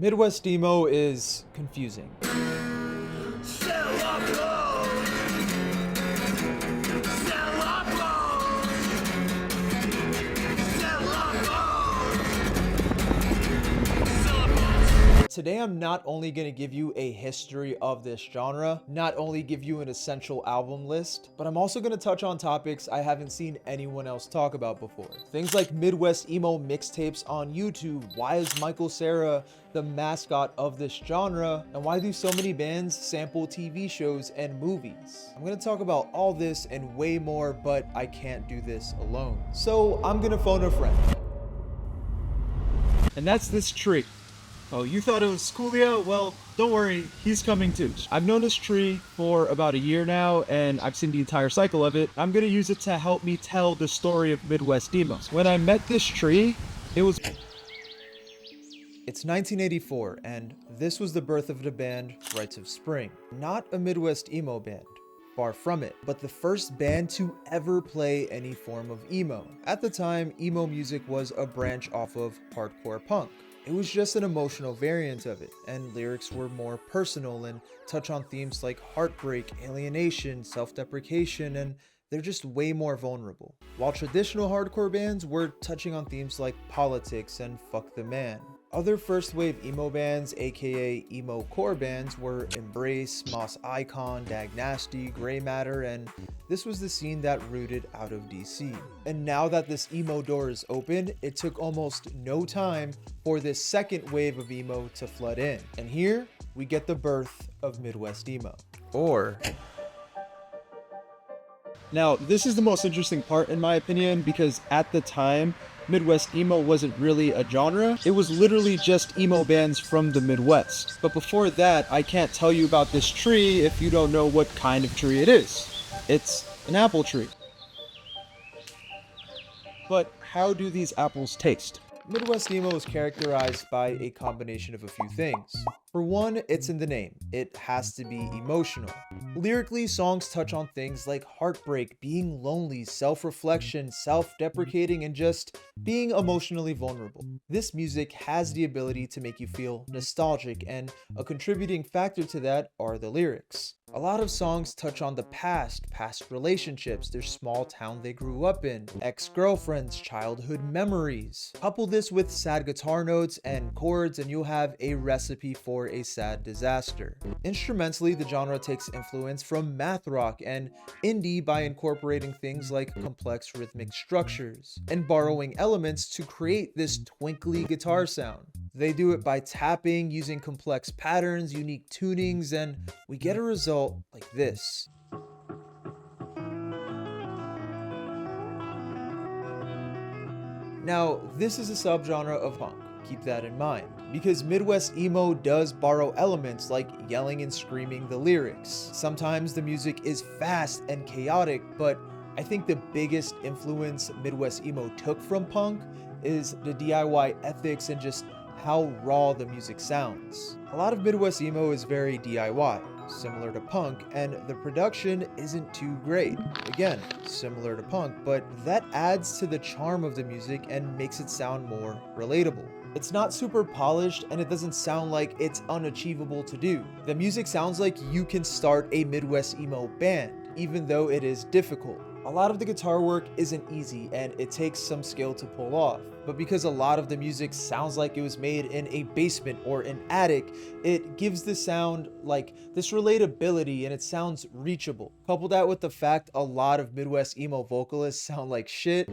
Midwest Emo is confusing. Today, I'm not only going to give you a history of this genre, not only give you an essential album list, but I'm also going to touch on topics I haven't seen anyone else talk about before. Things like Midwest Emo mixtapes on YouTube, why is Michael Cera the mascot of this genre, and why do so many bands sample TV shows and movies? I'm going to talk about all this and way more, but I can't do this alone. So I'm going to phone a friend. And that's this tree. Oh, you thought it was Coolio? Well, don't worry, he's coming too. I've known this tree for about a year now, and I've seen the entire cycle of it. I'm gonna use it to help me tell the story of Midwest Emo. When I met this tree, it's 1984, and this was the birth of the band Rites of Spring. Not a Midwest Emo band. Far from it, but the first band to ever play any form of emo. At the time, emo music was a branch off of hardcore punk. It was just an emotional variant of it, and lyrics were more personal and touch on themes like heartbreak, alienation, self-deprecation, and they're just way more vulnerable. While traditional hardcore bands were touching on themes like politics and fuck the man. Other first wave emo bands, aka emo core bands, were Embrace, Moss Icon, Dag Nasty, Grey Matter, and this was the scene that rooted out of DC. And now that this emo door is open, it took almost no time for this second wave of emo to flood in. And here we get the birth of Midwest Emo. Now, this is the most interesting part in my opinion, because at the time, Midwest Emo wasn't really a genre. It was literally just emo bands from the Midwest. But before that, I can't tell you about this tree if you don't know what kind of tree it is. It's an apple tree. But how do these apples taste? Midwest Emo is characterized by a combination of a few things. For one, it's in the name. It has to be emotional. Lyrically, songs touch on things like heartbreak, being lonely, self-reflection, self-deprecating, and just being emotionally vulnerable. This music has the ability to make you feel nostalgic, and a contributing factor to that are the lyrics. A lot of songs touch on the past relationships, their small town they grew up in, ex-girlfriends, childhood memories. Couple this with sad guitar notes and chords and you'll have a recipe for a sad disaster. Instrumentally, the genre takes influence from math rock and indie by incorporating things like complex rhythmic structures and borrowing elements to create this twinkly guitar sound. They do it by tapping, using complex patterns, unique tunings, and we get a result like this. Now, this is a subgenre of punk. Keep that in mind, because Midwest Emo does borrow elements like yelling and screaming the lyrics. Sometimes the music is fast and chaotic, but I think the biggest influence Midwest Emo took from punk is the DIY ethics and just how raw the music sounds. A lot of Midwest Emo is very DIY, similar to punk, and the production isn't too great. Again, similar to punk, but that adds to the charm of the music and makes it sound more relatable. It's not super polished and it doesn't sound like it's unachievable to do. The music sounds like you can start a Midwest Emo band, even though it is difficult. A lot of the guitar work isn't easy and it takes some skill to pull off, but because a lot of the music sounds like it was made in a basement or an attic, it gives the sound like this relatability and it sounds reachable. Couple that with the fact a lot of Midwest Emo vocalists sound like shit.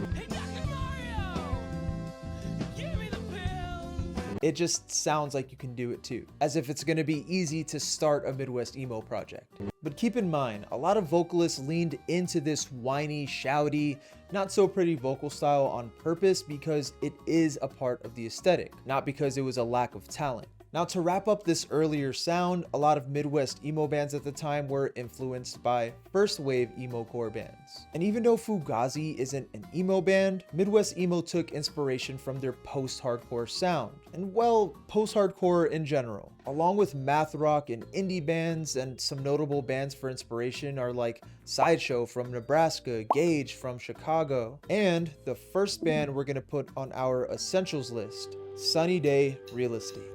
It just sounds like you can do it too, as if it's gonna be easy to start a Midwest Emo project. But keep in mind, a lot of vocalists leaned into this whiny, shouty, not so pretty vocal style on purpose because it is a part of the aesthetic, not because it was a lack of talent. Now, to wrap up this earlier sound, a lot of Midwest Emo bands at the time were influenced by first wave emo core bands. And even though Fugazi isn't an emo band, Midwest Emo took inspiration from their post-hardcore sound, and well, post-hardcore in general. Along with math rock and indie bands, and some notable bands for inspiration are like Sideshow from Nebraska, Gage from Chicago, and the first band we're gonna put on our essentials list, Sunny Day Real Estate.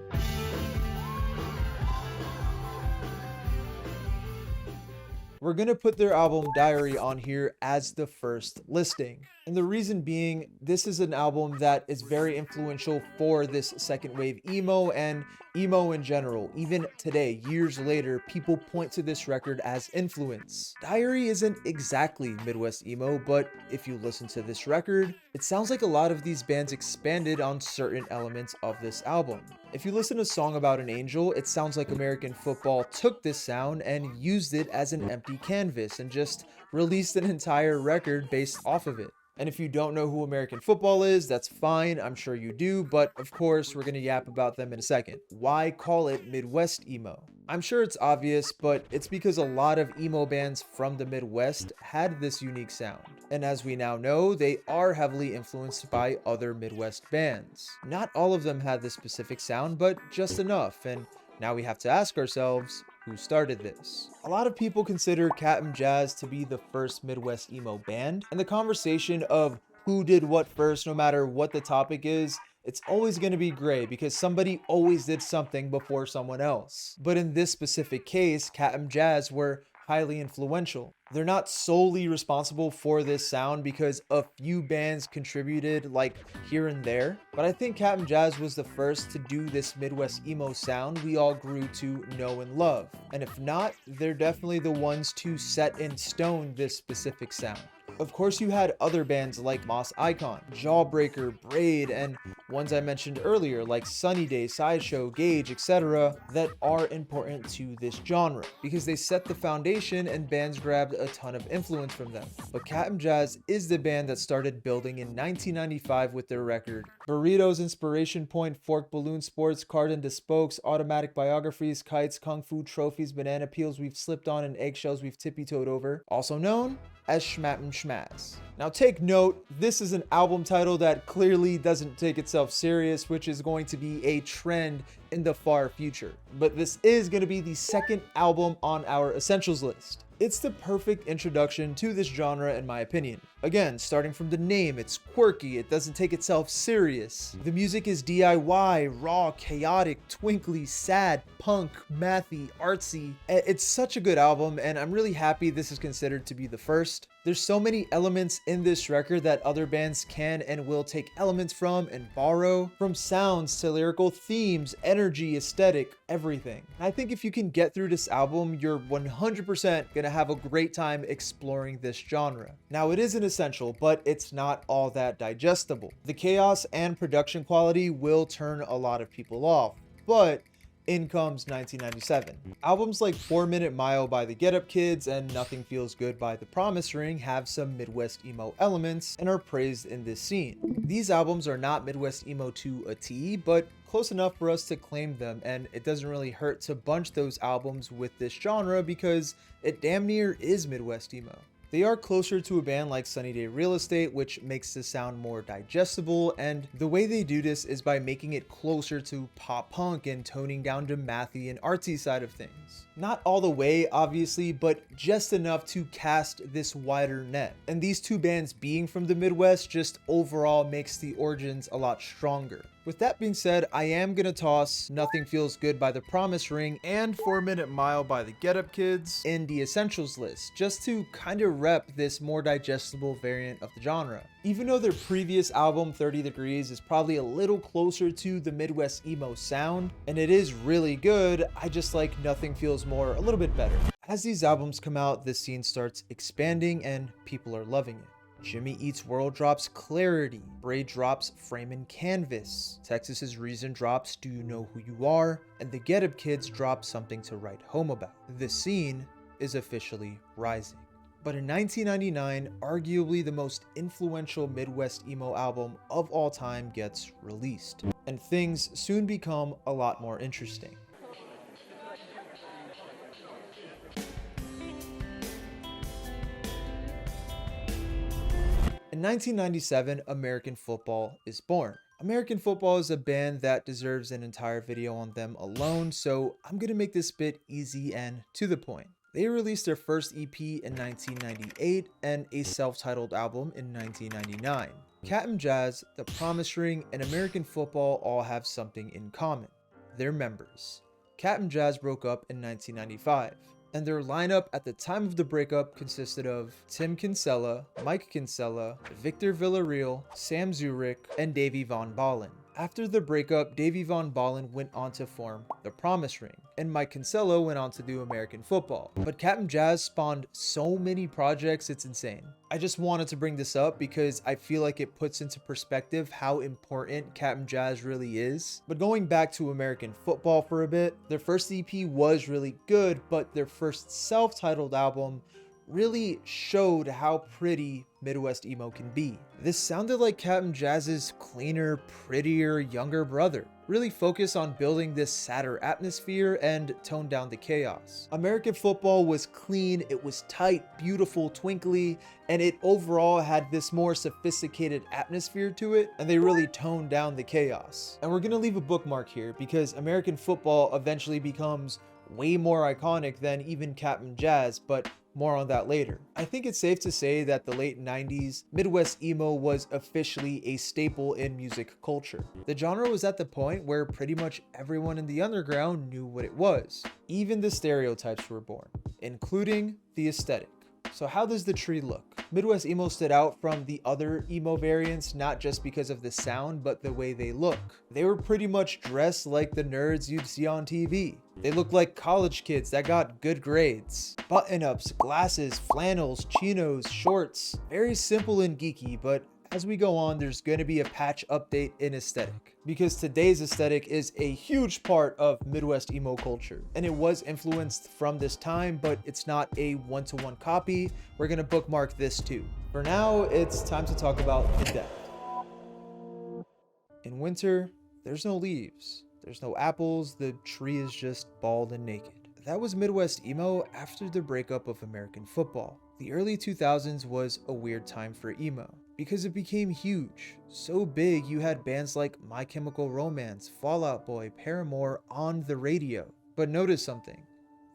we're gonna put their album Diary on here as the first listing. And the reason being, this is an album that is very influential for this second wave emo and emo in general. Even today, years later, people point to this record as influence. Diary isn't exactly Midwest emo, but if you listen to this record, it sounds like a lot of these bands expanded on certain elements of this album. If you listen to Song About an Angel, it sounds like American Football took this sound and used it as an empty canvas and just released an entire record based off of it. And if you don't know who American Football is, that's fine, I'm sure you do, but of course we're gonna yap about them in a second. Why call it Midwest emo? I'm sure it's obvious, but it's because a lot of emo bands from the Midwest had this unique sound. And as we now know, they are heavily influenced by other Midwest bands. Not all of them had this specific sound, but just enough, and now we have to ask ourselves, who started this? A lot of people consider Cap'n Jazz to be the first Midwest emo band, and the conversation of who did what first, no matter what the topic is, it's always going to be gray because somebody always did something before someone else. But in this specific case, Cap'n Jazz were highly influential. They're not solely responsible for this sound because a few bands contributed like here and there, but I think Cap'n Jazz was the first to do this Midwest emo sound we all grew to know and love. And if not, they're definitely the ones to set in stone this specific sound. Of course, you had other bands like Moss Icon, Jawbreaker, Braid, and ones I mentioned earlier like Sunny Day, Sideshow, Gauge, etc. that are important to this genre because they set the foundation and bands grabbed a ton of influence from them. But Cap'n Jazz is the band that started building in 1995 with their record Burritos, Inspiration Point, Fork Balloon Sports, Cardan to Spokes, Automatic Biographies, Kites, Kung Fu Trophies, Banana Peels We've Slipped On, and Eggshells We've Tippy-Toed Over, also known as Schmappin' Schmazz. Now take note, this is an album title that clearly doesn't take itself serious, which is going to be a trend in the far future. But this is going to be the second album on our essentials list. It's the perfect introduction to this genre in my opinion. Again, starting from the name, it's quirky, it doesn't take itself serious. The music is DIY, raw, chaotic, twinkly, sad, punk, mathy, artsy. It's such a good album and I'm really happy this is considered to be the first. There's so many elements in this record that other bands can and will take elements from and borrow, from sounds to lyrical themes, energy, aesthetic, everything. And I think if you can get through this album, you're 100% gonna have a great time exploring this genre. Now it is an essential, but it's not all that digestible. The chaos and production quality will turn a lot of people off, but in comes 1997. Albums like 4 Minute Mile by the Get Up Kids and Nothing Feels Good by The Promise Ring have some Midwest emo elements and are praised in this scene. These albums are not Midwest emo to a T, but close enough for us to claim them, and it doesn't really hurt to bunch those albums with this genre because it damn near is Midwest emo. They are closer to a band like Sunny Day Real Estate, which makes the sound more digestible, and the way they do this is by making it closer to pop punk and toning down to mathy and artsy side of things. Not all the way, obviously, but just enough to cast this wider net. And these two bands being from the Midwest just overall makes the origins a lot stronger. With that being said, I am gonna toss Nothing Feels Good by The Promise Ring and 4 Minute Mile by the Get Up Kids in the essentials list, just to kind of rep this more digestible variant of the genre. Even though their previous album 30 Degrees is probably a little closer to the Midwest emo sound, and it is really good, I just like Nothing Feels More a little bit better. As these albums come out, this scene starts expanding and people are loving it. Jimmy Eats World drops Clarity, Braid drops Frame and Canvas, Texas's Reason drops Do You Know Who You Are, and the Get Up Kids drop Something to Write Home About. The scene is officially rising. But in 1999, arguably the most influential Midwest emo album of all time gets released, and things soon become a lot more interesting. In 1997, American Football is born. American Football is a band that deserves an entire video on them alone, so I'm gonna make this bit easy and to the point. They released their first EP in 1998 and a self-titled album in 1999. Cap'n Jazz, The Promise Ring, and American Football all have something in common: their members. Cap'n Jazz broke up in 1995. and their lineup at the time of the breakup consisted of Tim Kinsella, Mike Kinsella, Victor Villarreal, Sam Zurich, and Davey Von Ballen. After the breakup, Davey Von Ballen went on to form The Promise Ring, and Mike Kinsella went on to do American Football. But Captain Jazz spawned so many projects, it's insane. I just wanted to bring this up because I feel like it puts into perspective how important Captain Jazz really is. But going back to American Football for a bit, their first EP was really good, but their first self-titled album really showed how pretty Midwest Emo can be. This sounded like Captain Jazz's cleaner, prettier, younger brother. Really focused on building this sadder atmosphere and toned down the chaos. American Football was clean, it was tight, beautiful, twinkly, and it overall had this more sophisticated atmosphere to it, and they really toned down the chaos. And we're gonna leave a bookmark here because American Football eventually becomes way more iconic than even Captain Jazz, but more on that later. I think it's safe to say that the late 90s, Midwest Emo was officially a staple in music culture. The genre was at the point where pretty much everyone in the underground knew what it was. Even the stereotypes were born, including the aesthetic. So how does the tree look? Midwest Emo stood out from the other emo variants not just because of the sound, but the way they look. They were pretty much dressed like the nerds you'd see on TV. They looked like college kids that got good grades. Button-ups, glasses, flannels, chinos, shorts. Very simple and geeky, but as we go on, there's going to be a patch update in aesthetic. Because today's aesthetic is a huge part of Midwest Emo culture. And it was influenced from this time, but it's not a one-to-one copy. We're going to bookmark this too. For now, it's time to talk about the depth. In winter, there's no leaves. There's no apples. The tree is just bald and naked. That was Midwest Emo after the breakup of American Football. The early 2000s was a weird time for emo because it became huge. So big you had bands like My Chemical Romance, Fall Out Boy, Paramore on the radio. But notice something.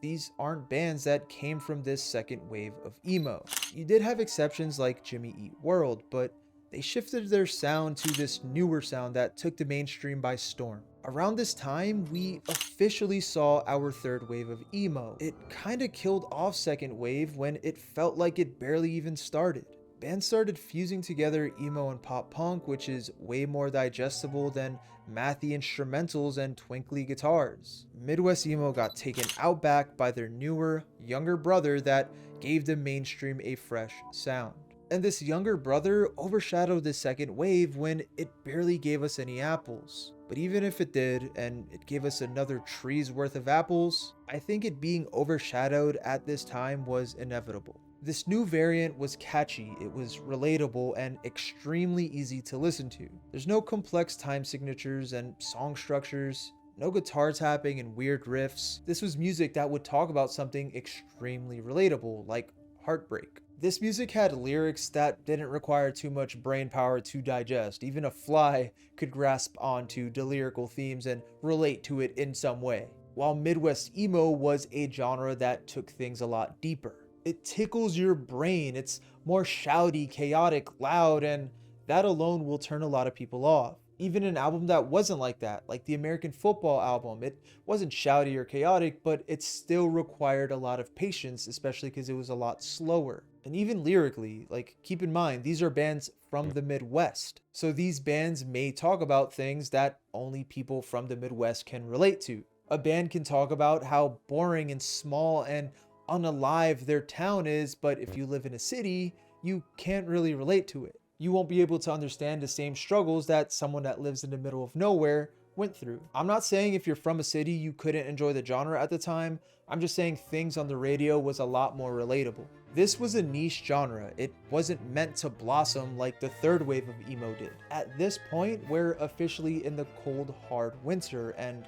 These aren't bands that came from this second wave of emo. You did have exceptions like Jimmy Eat World, but they shifted their sound to this newer sound that took the mainstream by storm. Around this time, we officially saw our third wave of emo. It kinda killed off second wave when it felt like it barely even started. Bands started fusing together emo and pop punk, which is way more digestible than mathy instrumentals and twinkly guitars. Midwest Emo got taken out back by their newer, younger brother that gave the mainstream a fresh sound. And this younger brother overshadowed the second wave when it barely gave us any apples. But even if it did, and it gave us another tree's worth of apples, I think it being overshadowed at this time was inevitable. This new variant was catchy, it was relatable, and extremely easy to listen to. There's no complex time signatures and song structures, no guitar tapping and weird riffs. This was music that would talk about something extremely relatable, like heartbreak. This music had lyrics that didn't require too much brain power to digest. Even a fly could grasp onto the lyrical themes and relate to it in some way. While Midwest Emo was a genre that took things a lot deeper. It tickles your brain, it's more shouty, chaotic, loud, and that alone will turn a lot of people off. Even an album that wasn't like that, like the American Football album, it wasn't shouty or chaotic, but it still required a lot of patience, especially because it was a lot slower. And even lyrically, like, keep in mind, these are bands from the Midwest. So these bands may talk about things that only people from the Midwest can relate to. A band can talk about how boring and small and unalive their town is, but if you live in a city, you can't really relate to it. You won't be able to understand the same struggles that someone that lives in the middle of nowhere went through. I'm not saying if you're from a city you couldn't enjoy the genre at the time. I'm just saying things on the radio was a lot more relatable. This was a niche genre. It wasn't meant to blossom like the third wave of emo did. At this point, we're officially in the cold, hard winter, and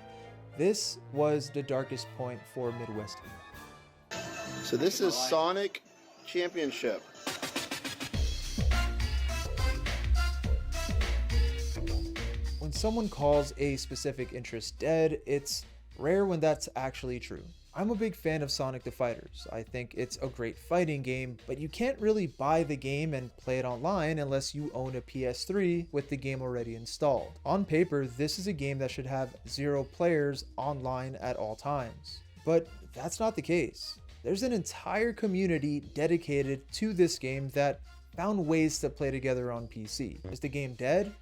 this was the darkest point for Midwest emo. So this is Sonic Championship. When someone calls a specific interest dead, it's rare when that's actually true. I'm a big fan of Sonic the Fighters. I think it's a great fighting game, but you can't really buy the game and play it online unless you own a PS3 with the game already installed. On paper, this is a game that should have 0 players online at all times. But that's not the case. There's an entire community dedicated to this game that found ways to play together on PC. Is the game dead?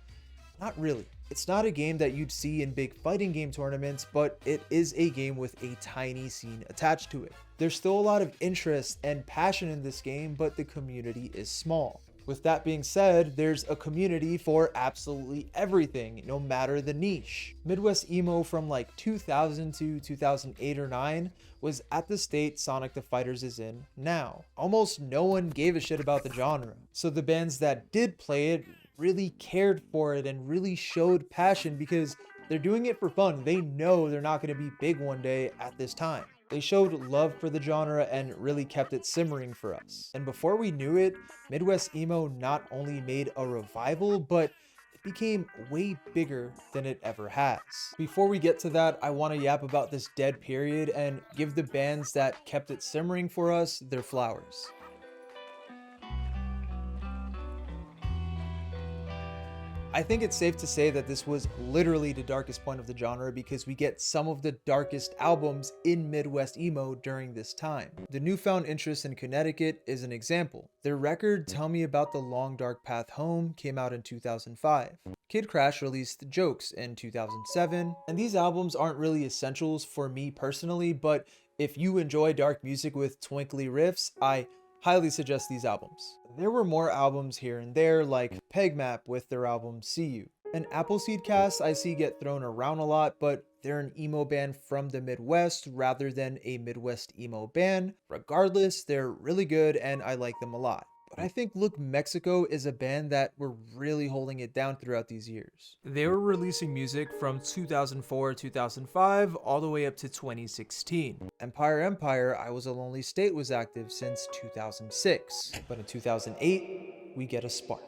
Not really. It's not a game that you'd see in big fighting game tournaments, but it is a game with a tiny scene attached to it. There's still a lot of interest and passion in this game, but the community is small. With that being said, there's a community for absolutely everything, no matter the niche. Midwest Emo from like 2000 to 2008 or 9 was at the state Sonic the Fighters is in now. Almost no one gave a shit about the genre. So the bands that did play it really cared for it and really showed passion because they're doing it for fun. They know they're not going to be big one day at this time. They showed love for the genre and really kept it simmering for us. And before we knew it, Midwest Emo not only made a revival, but it became way bigger than it ever has. Before we get to that, I want to yap about this dead period and give the bands that kept it simmering for us their flowers. I think it's safe to say that this was literally the darkest point of the genre because we get some of the darkest albums in Midwest Emo during this time. The Newfound Interest in Connecticut is an example. Their record Tell Me About the Long Dark Path Home came out in 2005. Kid Crash released Jokes in 2007, and these albums aren't really essentials for me personally, but if you enjoy dark music with twinkly riffs, I highly suggest these albums. There were more albums here and there, like Peg Map with their album See You. And Appleseed Cast I see get thrown around a lot, but they're an emo band from the Midwest rather than a Midwest emo band. Regardless, they're really good and I like them a lot. But I think Look Mexico is a band that were really holding it down throughout these years. They were releasing music from 2004, 2005, all the way up to 2016. Empire, I Was a Lonely State was active since 2006. But in 2008, we get a spark.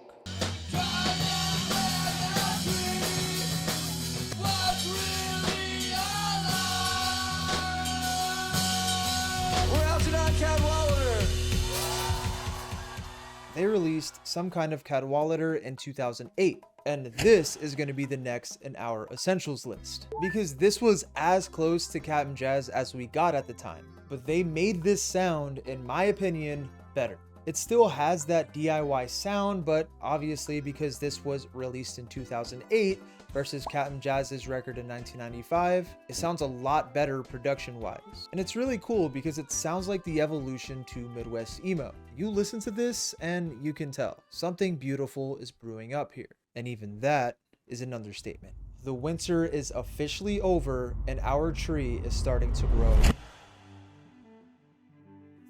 They released Some Kind of Cadwallader in 2008, and this is going to be the next in our essentials list, because this was as close to Cap'n Jazz as we got at the time, but they made this sound, in my opinion, better. It still has that DIY sound, but obviously because this was released in 2008 versus Cap'n Jazz's record in 1995, it sounds a lot better production-wise. And it's really cool because it sounds like the evolution to Midwest Emo. You listen to this and you can tell something beautiful is brewing up here. And even that is an understatement. The winter is officially over and our tree is starting to grow.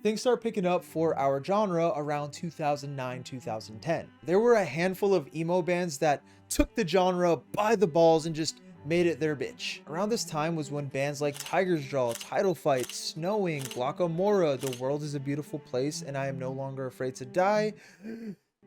Things start picking up for our genre around 2009-2010. There were a handful of emo bands that took the genre by the balls and just made it their bitch. Around this time was when bands like Tiger's Jaw, Title Fight, Snowing, Glockamora, The World is a Beautiful Place, and I Am No Longer Afraid to Die,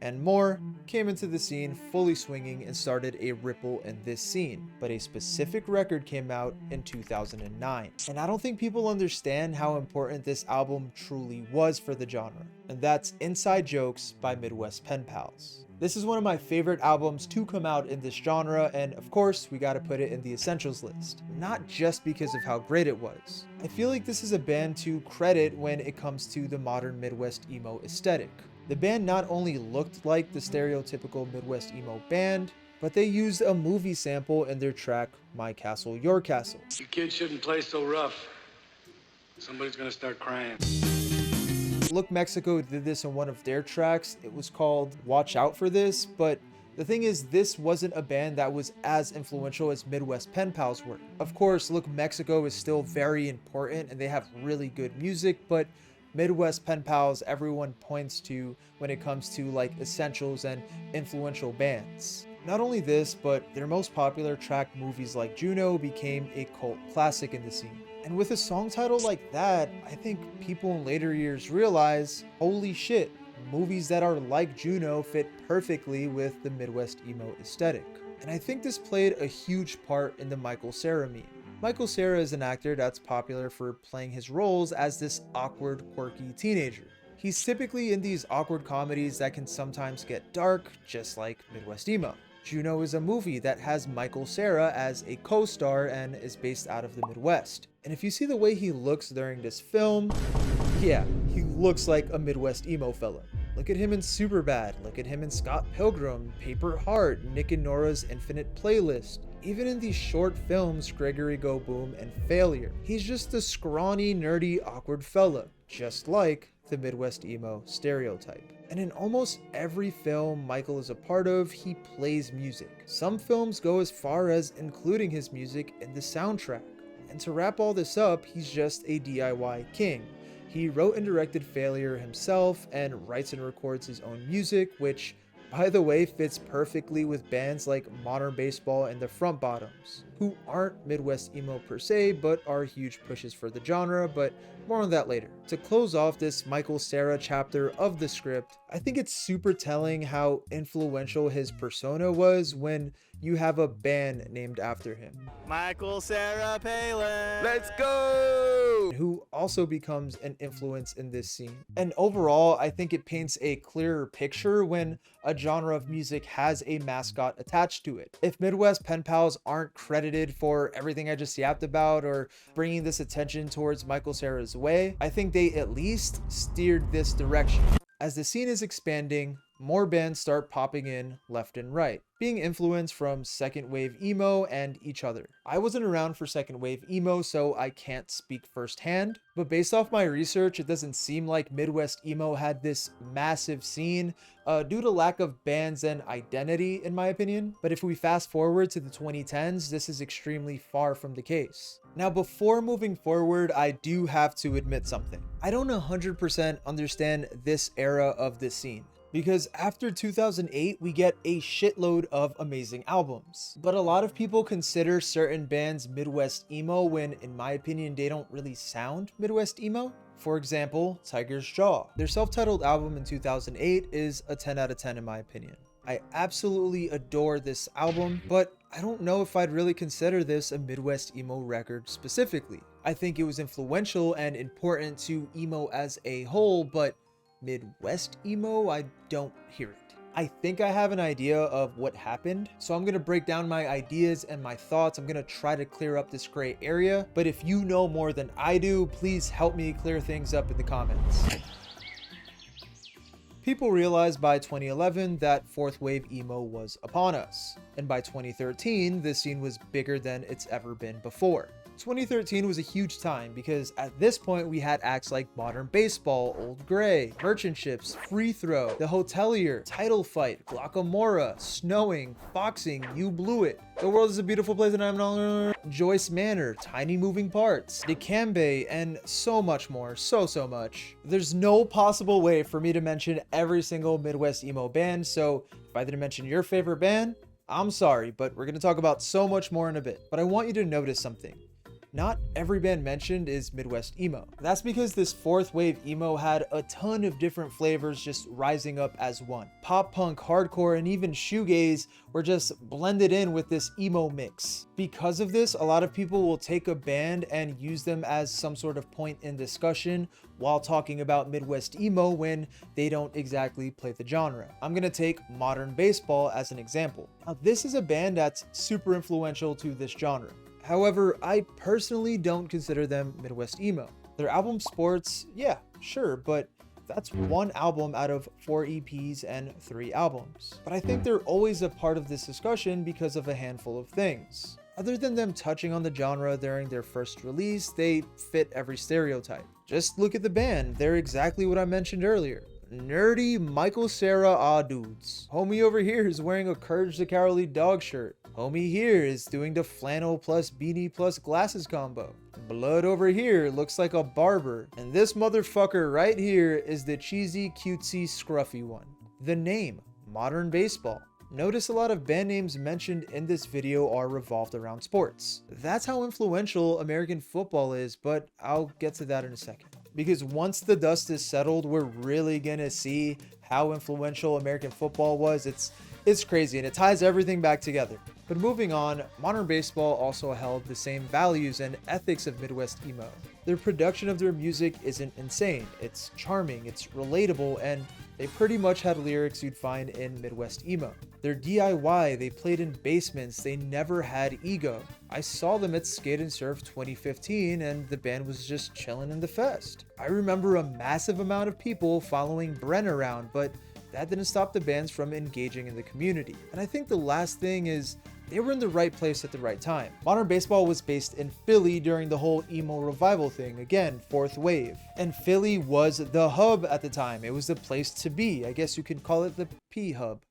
and more came into the scene fully swinging and started a ripple in this scene. But a specific record came out in 2009. And I don't think people understand how important this album truly was for the genre. And that's Inside Jokes by Midwest Pen Pals. This is one of my favorite albums to come out in this genre, and of course, we gotta put it in the essentials list. Not just because of how great it was. I feel like this is a band to credit when it comes to the modern Midwest emo aesthetic. The band not only looked like the stereotypical Midwest emo band, but they used a movie sample in their track, My Castle, Your Castle. You kids shouldn't play so rough. Somebody's gonna start crying. Look Mexico did this in one of their tracks. It was called Watch Out for This, but the thing is, this wasn't a band that was as influential as Midwest Pen Pals were. Of course, Look Mexico is still very important and they have really good music, but Midwest Pen Pals everyone points to when it comes to like essentials and influential bands. Not only this, but their most popular track, Movies Like Juno, became a cult classic in the scene. And with a song title like that, I think people in later years realize, holy shit, movies that are like Juno fit perfectly with the Midwest emo aesthetic. And I think this played a huge part in the Michael Cera meme. Michael Cera is an actor that's popular for playing his roles as this awkward, quirky teenager. He's typically in these awkward comedies that can sometimes get dark, just like Midwest Emo. Juno is a movie that has Michael Cera as a co-star and is based out of the Midwest. And if you see the way he looks during this film, yeah, he looks like a Midwest emo fella. Look at him in Superbad, look at him in Scott Pilgrim, Paper Heart, Nick and Nora's Infinite Playlist. Even in these short films, Gregory Go Boom and Failure, he's just a scrawny, nerdy, awkward fella, just like the Midwest emo stereotype. And in almost every film Michael is a part of, he plays music. Some films go as far as including his music in the soundtrack. And to wrap all this up, he's just a DIY king. He wrote and directed Failure himself and writes and records his own music, which, by the way, fits perfectly with bands like Modern Baseball and the Front Bottoms, who aren't Midwest emo per se, but are huge pushes for the genre, but more on that later. To close off this Michael Cera chapter of the script, I think it's super telling how influential his persona was when you have a band named after him. Michael Cera Palin! Let's go! Who also becomes an influence in this scene. And overall, I think it paints a clearer picture when a genre of music has a mascot attached to it. If Midwest pen pals aren't credited for everything I just yapped about or bringing this attention towards Michael Cera's way, I think they at least steered this direction. As the scene is expanding, more bands start popping in left and right, being influenced from second wave emo and each other. I wasn't around for second wave emo, so I can't speak firsthand, but based off my research, it doesn't seem like Midwest emo had this massive scene due to lack of bands and identity, in my opinion. But if we fast forward to the 2010s, this is extremely far from the case. Now, before moving forward, I do have to admit something. I don't 100% understand this era of this scene, because after 2008, we get a shitload of amazing albums. But a lot of people consider certain bands Midwest emo when, in my opinion, they don't really sound Midwest emo. For example, Tiger's Jaw. Their self-titled album in 2008 is a 10 out of 10 in my opinion. I absolutely adore this album, but I don't know if I'd really consider this a Midwest emo record specifically. I think it was influential and important to emo as a whole, but Midwest emo, I don't hear it. I think I have an idea of what happened, so I'm gonna break down my ideas and my thoughts. I'm gonna try to clear up this gray area, but if you know more than I do, please help me clear things up in the comments. People realized by 2011 that fourth wave emo was upon us, and by 2013, this scene was bigger than it's ever been before. 2013 was a huge time because at this point we had acts like Modern Baseball, Old Gray, Merchant Ships, Free Throw, The Hotelier, Title Fight, Glockamora, Snowing, Boxing, You Blew It, The World is a Beautiful Place and I'm not, Joyce Manor, Tiny Moving Parts, Dikembe, and so much more, so much. There's no possible way for me to mention every single Midwest emo band, so if I didn't mention your favorite band, I'm sorry, but we're gonna talk about so much more in a bit. But I want you to notice something. Not every band mentioned is Midwest emo. That's because this fourth wave emo had a ton of different flavors just rising up as one. Pop punk, hardcore, and even shoegaze were just blended in with this emo mix. Because of this, a lot of people will take a band and use them as some sort of point in discussion while talking about Midwest emo when they don't exactly play the genre. I'm gonna take Modern Baseball as an example. Now, this is a band that's super influential to this genre. However, I personally don't consider them Midwest emo. Their album Sports, yeah, sure, but that's one album out of 4 EPs and 3 albums. But I think they're always a part of this discussion because of a handful of things. Other than them touching on the genre during their first release, they fit every stereotype. Just look at the band, they're exactly what I mentioned earlier. Nerdy Michael Cera dudes. Homie over here is wearing a Courage the Cowardly Dog shirt. Homie here is doing the flannel plus beanie plus glasses combo. Blood over here looks like a barber. And this motherfucker right here is the cheesy, cutesy, scruffy one. The name, Modern Baseball. Notice a lot of band names mentioned in this video are revolved around sports. That's how influential American football is, but I'll get to that in a second. Because once the dust is settled, we're really gonna see how influential American football was. It's crazy and it ties everything back together. But moving on, Modern Baseball also held the same values and ethics of Midwest emo. Their production of their music isn't insane. It's charming, it's relatable, and They pretty much had lyrics you'd find in Midwest Emo. They're DIY, they played in basements, they never had ego. I saw them at Skate and Surf 2015 and the band was just chilling in the fest. I remember a massive amount of people following Bren around, but that didn't stop the bands from engaging in the community. And I think the last thing is, they were in the right place at the right time. Modern Baseball was based in Philly during the whole emo revival thing, again, fourth wave. And Philly was the hub at the time. It was the place to be. I guess you could call it the P-hub.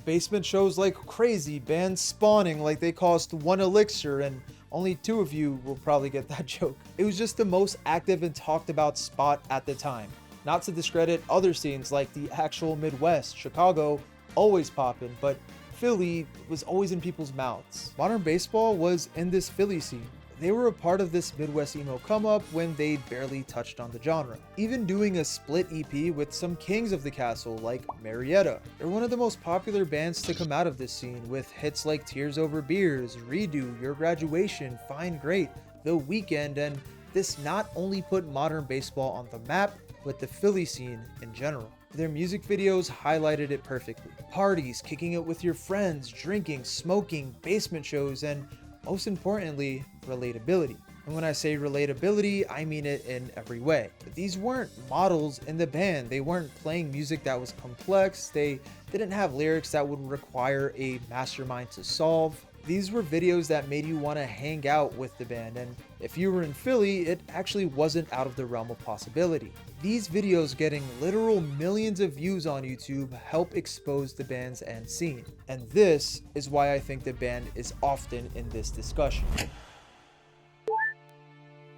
Basement shows like crazy, bands spawning like they cost 1 elixir, and only 2 of you will probably get that joke. It was just the most active and talked about spot at the time. Not to discredit other scenes like the actual Midwest, Chicago, always poppin', but Philly was always in people's mouths. Modern Baseball was in this Philly scene. They were a part of this Midwest emo come up when they barely touched on the genre. Even doing a split EP with some kings of the castle like Marietta. They're one of the most popular bands to come out of this scene with hits like Tears Over Beers, Redo, Your Graduation, Fine Great, The Weekend, and this not only put Modern Baseball on the map, but the Philly scene in general. Their music videos highlighted it perfectly. Parties, kicking it with your friends, drinking, smoking, basement shows, and most importantly, relatability. And when I say relatability, I mean it in every way. These weren't models in the band. They weren't playing music that was complex. They didn't have lyrics that would require a mastermind to solve. These were videos that made you want to hang out with the band, and if you were in Philly, it actually wasn't out of the realm of possibility. These videos getting literal millions of views on YouTube help expose the band's end scene, and this is why I think the band is often in this discussion.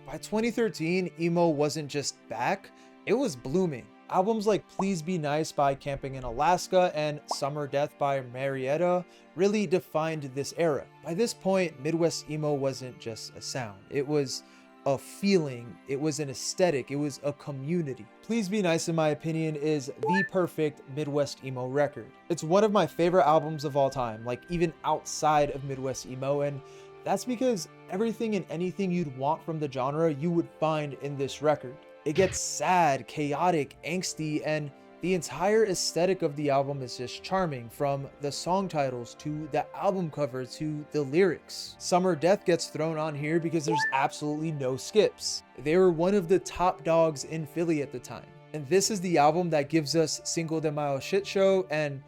By 2013, emo wasn't just back, it was blooming. Albums like Please Be Nice by Camping in Alaska and Summer Death by Marietta really defined this era. By this point, Midwest emo wasn't just a sound. It was a feeling, it was an aesthetic, it was a community. Please Be Nice, in my opinion, is the perfect Midwest emo record. It's one of my favorite albums of all time, like even outside of Midwest emo, and that's because everything and anything you'd want from the genre you would find in this record. It gets sad, chaotic, angsty, and the entire aesthetic of the album is just charming, from the song titles to the album cover to the lyrics. Summer Death gets thrown on here because there's absolutely no skips. They were one of the top dogs in Philly at the time. And this is the album that gives us Cinco de Mayo Shit Show, and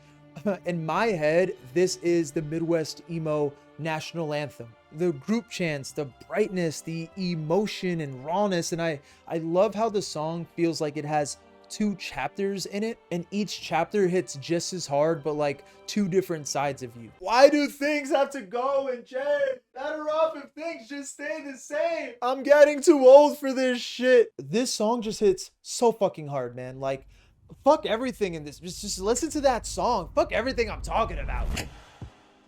in my head, this is the Midwest emo national anthem. The group chants, the brightness, the emotion and rawness, and I love how the song feels like it has 2 chapters in it, and each chapter hits just as hard, but like 2 different sides of you. Why do things have to go and change? Better off if things just stay the same. I'm getting too old for this shit. This song just hits so fucking hard, man. Like, fuck everything in this. Just listen to that song. Fuck everything I'm talking about.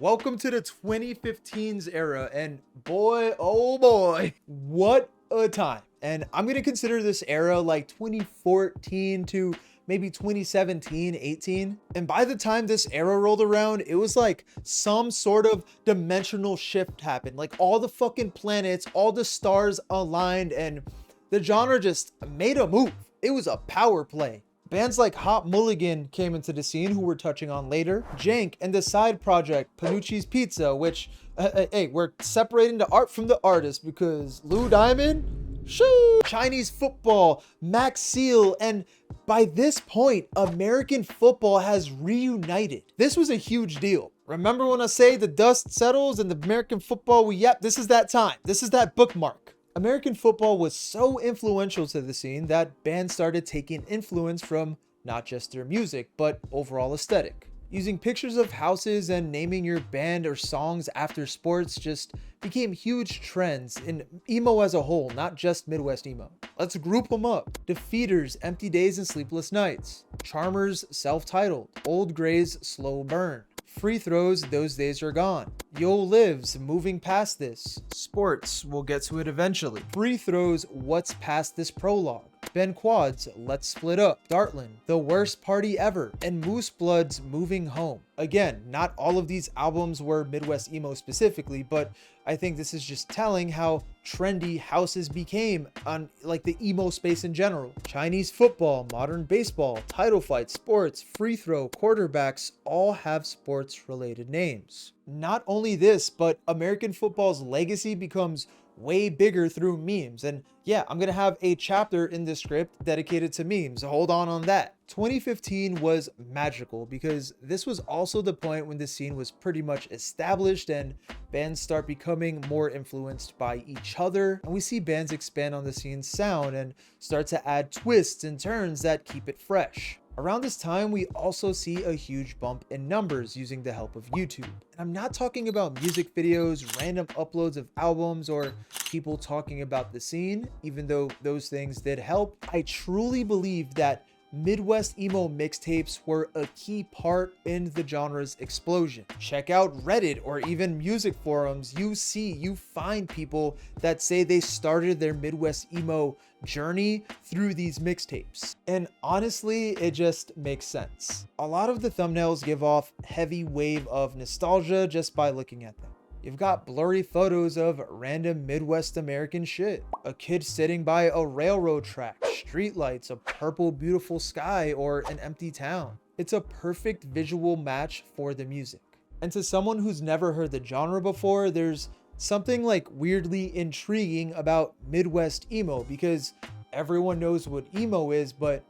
Welcome to the 2015s era, and boy, oh boy, what a time. And I'm gonna consider this era like 2014 to maybe 2017, 18. And by the time this era rolled around, it was like some sort of dimensional shift happened. Like all the fucking planets, all the stars aligned, and the genre just made a move. It was a power play. Bands like Hot Mulligan came into the scene, who we're touching on later. Jank and the side project, Panucci's Pizza, which, hey, we're separating the art from the artist because Lou Diamond, shoo! Chinese Football, Max Seal, and by this point, American football has reunited. This was a huge deal. Remember when I say the dust settles and the American football, yep, this is that time. This is that bookmark. American football was so influential to the scene that bands started taking influence from not just their music, but overall aesthetic. Using pictures of houses and naming your band or songs after sports just became huge trends in emo as a whole, not just Midwest emo. Let's group them up. Defeaters, Empty Days and Sleepless Nights. Charmers, Self-Titled. Old Gray's Slow Burn. Free Throws, Those Days Are Gone. Yo Lives, Moving Past This. Sports, we'll get to it eventually. Free Throws, What's Past This Prologue. Ben Quad's Let's Split Up, Dartland, The Worst Party Ever, and Moose Blood's Moving Home. Again, not all of these albums were Midwest Emo specifically, but I think this is just telling how trendy houses became on like the emo space in general. Chinese football, modern baseball, title fight, sports, free throw, quarterbacks all have sports related names. Not only this, but American football's legacy becomes way bigger through memes. And yeah, I'm gonna have a chapter in this script dedicated to memes. Hold on that. 2015 was magical because this was also the point when the scene was pretty much established and bands start becoming more influenced by each other, and we see bands expand on the scene's sound and start to add twists and turns that keep it fresh. Around this time, we also see a huge bump in numbers using the help of YouTube. And I'm not talking about music videos, random uploads of albums, or people talking about the scene, even though those things did help. I truly believe that Midwest Emo mixtapes were a key part in the genre's explosion. Check out Reddit or even music forums. You find people that say they started their Midwest Emo journey through these mixtapes. And honestly, it just makes sense. A lot of the thumbnails give off heavy wave of nostalgia just by looking at them. You've got blurry photos of random Midwest American shit. A kid sitting by a railroad track, streetlights, a purple beautiful sky, or an empty town. It's a perfect visual match for the music. And to someone who's never heard the genre before, there's something like weirdly intriguing about Midwest Emo because everyone knows what emo is, but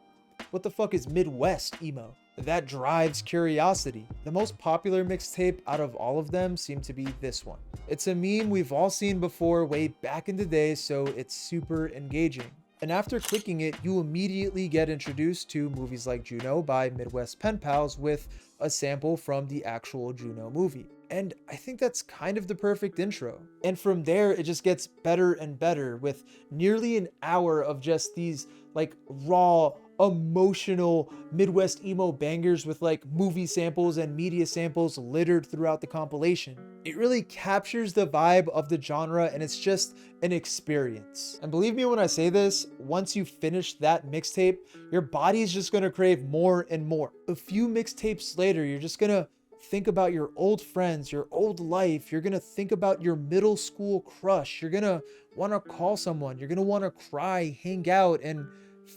what the fuck is Midwest Emo? That drives curiosity. The most popular mixtape out of all of them seemed to be this one. It's a meme we've all seen before way back in the day, so it's super engaging. And after clicking it, you immediately get introduced to movies like Juno by Midwest Pen Pals with a sample from the actual Juno movie. And I think that's kind of the perfect intro. And from there, it just gets better and better with nearly an hour of just these like raw, emotional Midwest Emo bangers with like movie samples and media samples littered throughout the compilation. It really captures the vibe of the genre and it's just an experience. And believe me when I say this, once you finish that mixtape, your body's just gonna crave more and more. A few mixtapes later, you're just gonna think about your old friends, your old life. You're gonna think about your middle school crush. You're gonna wanna call someone. You're gonna wanna cry, hang out, and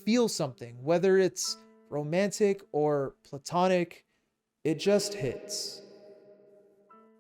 feel something, whether it's romantic or platonic. It just hits.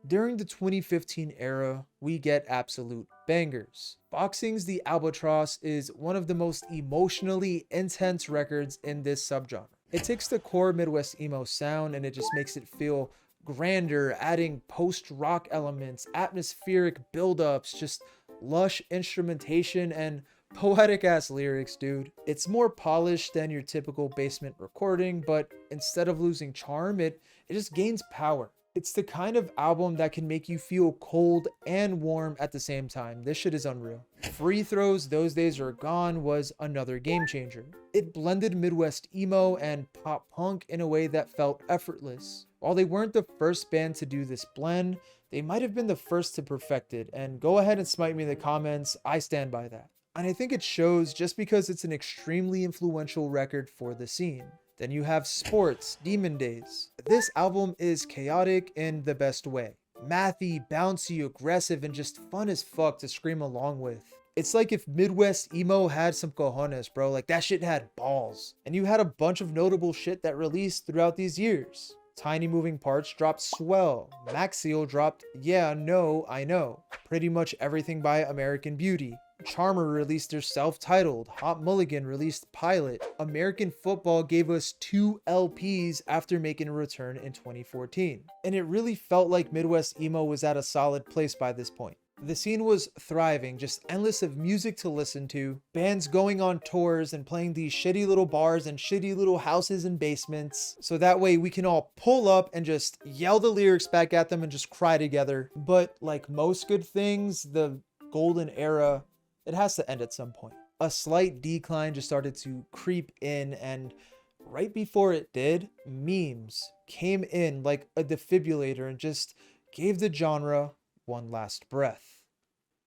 During the 2015 era, we get absolute bangers. Boxing's The Albatross is one of the most emotionally intense records in this subgenre. It takes the core Midwest Emo sound and it just makes it feel grander, adding post-rock elements, atmospheric buildups, just lush instrumentation, and poetic ass lyrics, dude. It's more polished than your typical basement recording, but instead of losing charm, it just gains power. It's the kind of album that can make you feel cold and warm at the same time. This shit is unreal. Free Throws, Those Days Are Gone was another game changer. It blended Midwest emo and pop punk in a way that felt effortless. While they weren't the first band to do this blend, they might have been the first to perfect it, and go ahead and smite me in the comments, I stand by that. And I think it shows just because it's an extremely influential record for the scene. Then you have Sports, Demon Days. This album is chaotic in the best way. Mathy, bouncy, aggressive, and just fun as fuck to scream along with. It's like if Midwest Emo had some cojones, bro. Like that shit had balls. And you had a bunch of notable shit that released throughout these years. Tiny Moving Parts dropped Swell. Maxiel dropped Yeah, No, I Know. Pretty much everything by American Beauty. Charmer released their self-titled, Hot Mulligan released Pilot. American Football gave us 2 LPs after making a return in 2014. And it really felt like Midwest Emo was at a solid place by this point. The scene was thriving, just endless of music to listen to, bands going on tours and playing these shitty little bars and shitty little houses and basements, so that way we can all pull up and just yell the lyrics back at them and just cry together. But like most good things, the golden era, it has to end at some point. A slight decline just started to creep in, and right before it did, memes came in like a defibrillator and just gave the genre one last breath.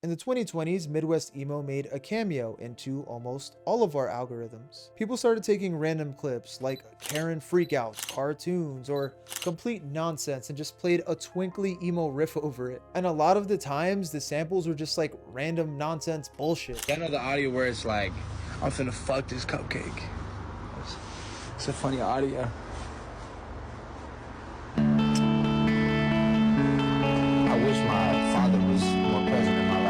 In the 2020s, Midwest Emo made a cameo into almost all of our algorithms. People started taking random clips like Karen freakouts, cartoons, or complete nonsense and just played a twinkly emo riff over it. And a lot of the times, the samples were just like random nonsense bullshit. I know the audio where it's like, I'm finna fuck this cupcake. It's a funny audio. I wish my father was more present in my life.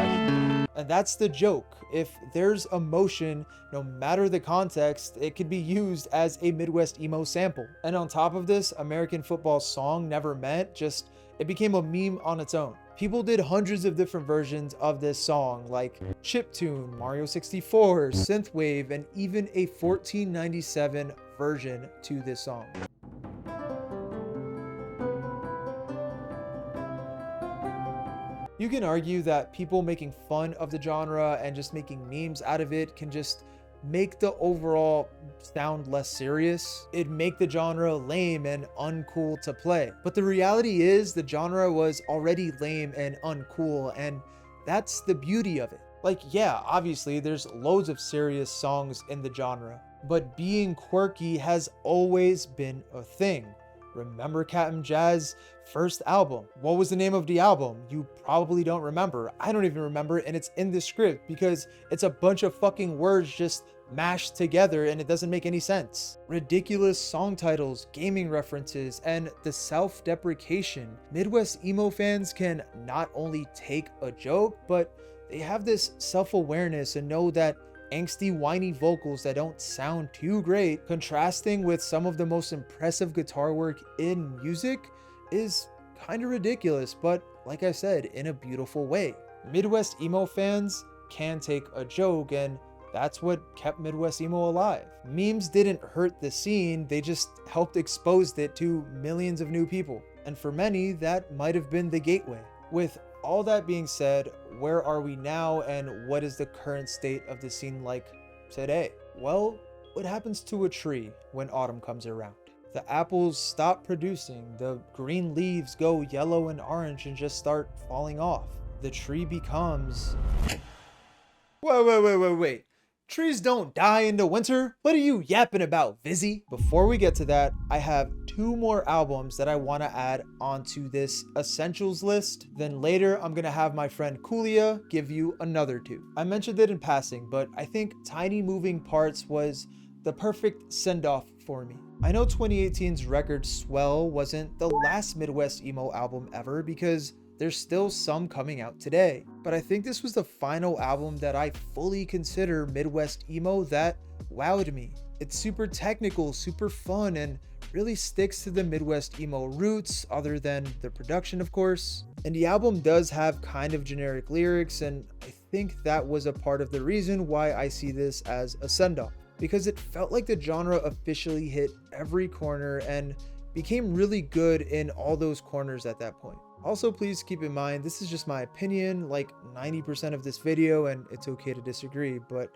And that's the joke. If there's emotion, no matter the context, it could be used as a Midwest Emo sample. And on top of this, American football's song Never Meant, it became a meme on its own. People did hundreds of different versions of this song, like chiptune, Mario 64, synthwave, and even a 1497 version to this song. You can argue that people making fun of the genre and just making memes out of it can just make the overall sound less serious. It'd make the genre lame and uncool to play. But the reality is the genre was already lame and uncool, and that's the beauty of it. Like, yeah, obviously there's loads of serious songs in the genre, but being quirky has always been a thing. Remember Captain Jazz's first album? What was the name of the album? You probably don't remember. I don't even remember, and it's in the script because it's a bunch of fucking words just mashed together and it doesn't make any sense. Ridiculous song titles, gaming references, and the self-deprecation. Midwest Emo fans can not only take a joke, but they have this self-awareness and know that angsty, whiny vocals that don't sound too great, contrasting with some of the most impressive guitar work in music, is kind of ridiculous, but like I said, in a beautiful way. Midwest Emo fans can take a joke, and that's what kept Midwest Emo alive. Memes didn't hurt the scene, they just helped expose it to millions of new people. And for many, that might have been the gateway. With all that being said, where are we now and what is the current state of the scene like today? Well, what happens to a tree when autumn comes around? The apples stop producing, the green leaves go yellow and orange and just start falling off. The tree becomes... Wait. Trees don't die in the winter? What are you yapping about, Vizzy? Before we get to that, I have 2 more albums that I want to add onto this essentials list. Then later, I'm going to have my friend Kulia give you another 2. I mentioned it in passing, but I think Tiny Moving Parts was the perfect send-off for me. I know 2018's record Swell wasn't the last Midwest Emo album ever because there's still some coming out today, but I think this was the final album that I fully consider Midwest Emo that wowed me. It's super technical, super fun, and really sticks to the Midwest Emo roots other than the production, of course. And the album does have kind of generic lyrics, and I think that was a part of the reason why I see this as a send-off, because it felt like the genre officially hit every corner and became really good in all those corners at that point. Also, please keep in mind, this is just my opinion, like 90% of this video, and it's okay to disagree, but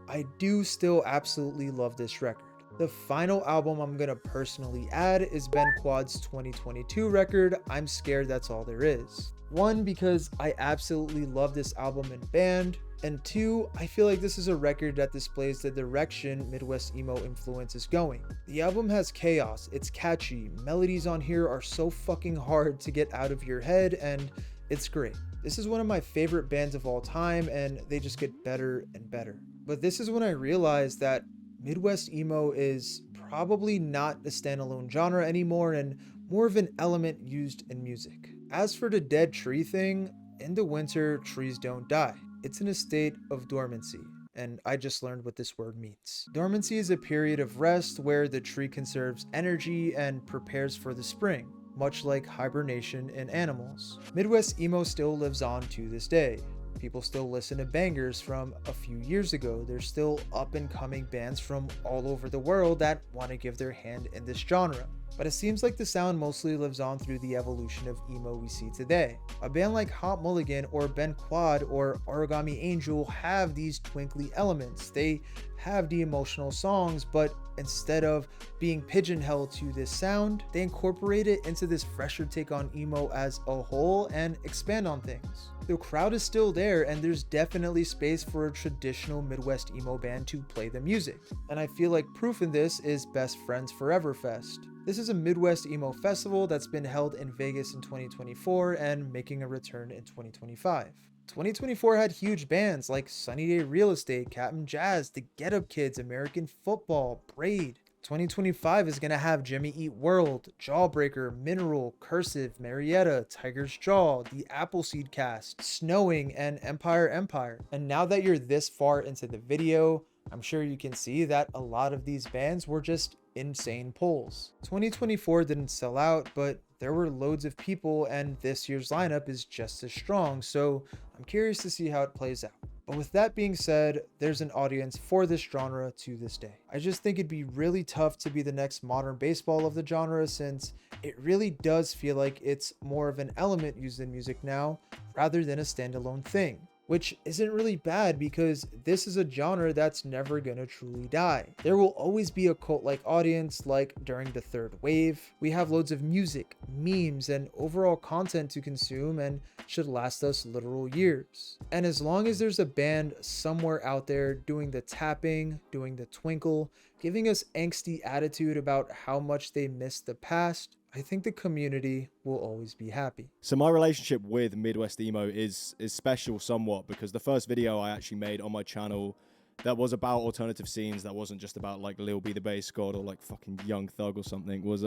I do still absolutely love this record. The final album I'm gonna personally add is Ben Quad's 2022 record, I'm Scared That's All There Is. 1, because I absolutely love this album and band, and 2, I feel like this is a record that displays the direction Midwest Emo influence is going. The album has chaos, it's catchy, melodies on here are so fucking hard to get out of your head, and it's great. This is one of my favorite bands of all time, and they just get better and better. But this is when I realized that Midwest Emo is probably not a standalone genre anymore and more of an element used in music. As for the dead tree thing, in the winter, trees don't die. It's in a state of dormancy, and I just learned what this word means. Dormancy is a period of rest where the tree conserves energy and prepares for the spring, much like hibernation in animals. Midwest Emo still lives on to this day. People still listen to bangers from a few years ago. There's still up and coming bands from all over the world that want to give their hand in this genre. but it seems like the sound mostly lives on through the evolution of emo we see today. A band like Hot Mulligan or Ben Quad or Origami Angel have these twinkly elements. They have the emotional songs, but instead of being pigeonholed to this sound, they incorporate it into this fresher take on emo as a whole and expand on things. The crowd is still there, and there's definitely space for a traditional Midwest emo band to play the music. And I feel like proof in this is Best Friends Forever Fest. This is a Midwest emo festival that's been held in Vegas in 2024 and making a return in 2025. 2024 had huge bands like Sunny Day Real Estate, Captain Jazz, The Get Up Kids, American Football, Braid. 2025 is going to have Jimmy Eat World, Jawbreaker, Mineral, Cursive, Marietta, Tiger's Jaw, The Appleseed Cast, Snowing, and Empire. And now that you're this far into the video, I'm sure you can see that a lot of these bands were just insane pulls. 2024 didn't sell out, but there were loads of people, and this year's lineup is just as strong, so I'm curious to see how it plays out. But with that being said, there's an audience for this genre to this day. I just think it'd be really tough to be the next modern baseball of the genre, since it really does feel like it's more of an element used in music now rather than a standalone thing. Which isn't really bad, because this is a genre that's never gonna truly die. There will always be a cult-like audience like during the third wave. We have loads of music, memes, and overall content to consume, and should last us literal years. And as long as there's a band somewhere out there doing the tapping, doing the twinkle, giving us angsty attitude about how much they miss the past, I think the community will always be happy. So my relationship with Midwest Emo is special somewhat, because the first video I actually made on my channel that was about alternative scenes, that wasn't just about like Lil B the Bass God or like fucking Young Thug or something, was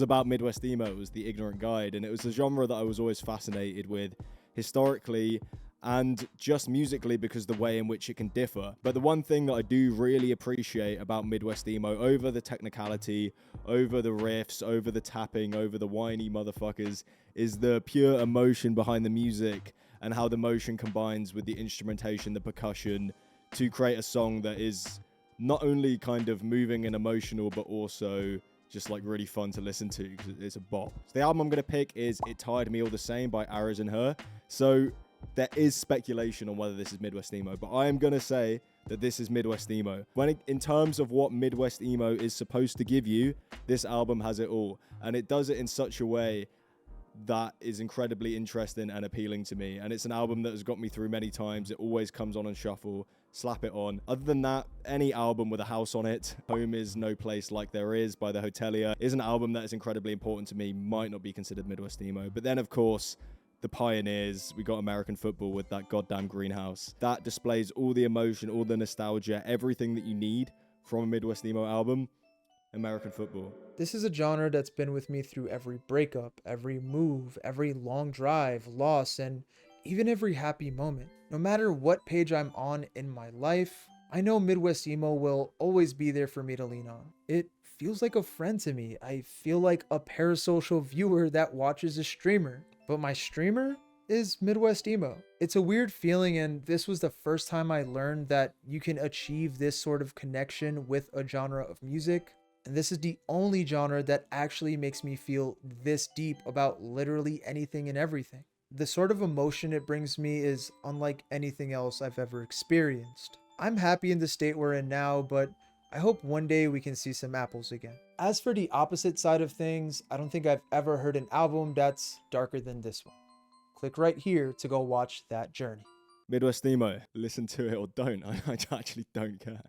about Midwest Emo. It was the ignorant guide, and it was a genre that I was always fascinated with historically and just musically, because the way in which it can differ. But the one thing that I do really appreciate about Midwest Emo, over the technicality, over the riffs, over the tapping, over the whiny motherfuckers, is the pure emotion behind the music and how the motion combines with the instrumentation, the percussion, to create a song that is not only kind of moving and emotional, but also just like really fun to listen to, because it's a bop. So the album I'm gonna pick is It Tired Me All the Same by Arrows and Her. So there is speculation on whether this is Midwest Emo, but I am going to say that this is Midwest Emo. In terms of what Midwest Emo is supposed to give you, this album has it all. And it does it in such a way that is incredibly interesting and appealing to me. And it's an album that has got me through many times. It always comes on shuffle, slap it on. Other than that, any album with a house on it, Home Is No Place Like There Is by The Hotelier, is an album that is incredibly important to me, might not be considered Midwest Emo. But then, of course, the pioneers, we got American Football with that goddamn greenhouse. That displays all the emotion, all the nostalgia, everything that you need from a Midwest Emo album. American Football. This is a genre that's been with me through every breakup, every move, every long drive, loss, and even every happy moment. No matter what page I'm on in my life, I know Midwest Emo will always be there for me to lean on. It feels like a friend to me. I feel like a parasocial viewer that watches a streamer. But my streamer is Midwest Emo. It's a weird feeling, and this was the first time I learned that you can achieve this sort of connection with a genre of music. And this is the only genre that actually makes me feel this deep about literally anything and everything. The sort of emotion it brings me is unlike anything else I've ever experienced. I'm happy in the state we're in now, but I hope one day we can see some apples again. As for the opposite side of things, I don't think I've ever heard an album that's darker than this one. Click right here to go watch that journey. Midwest Emo, listen to it or don't. I actually don't care.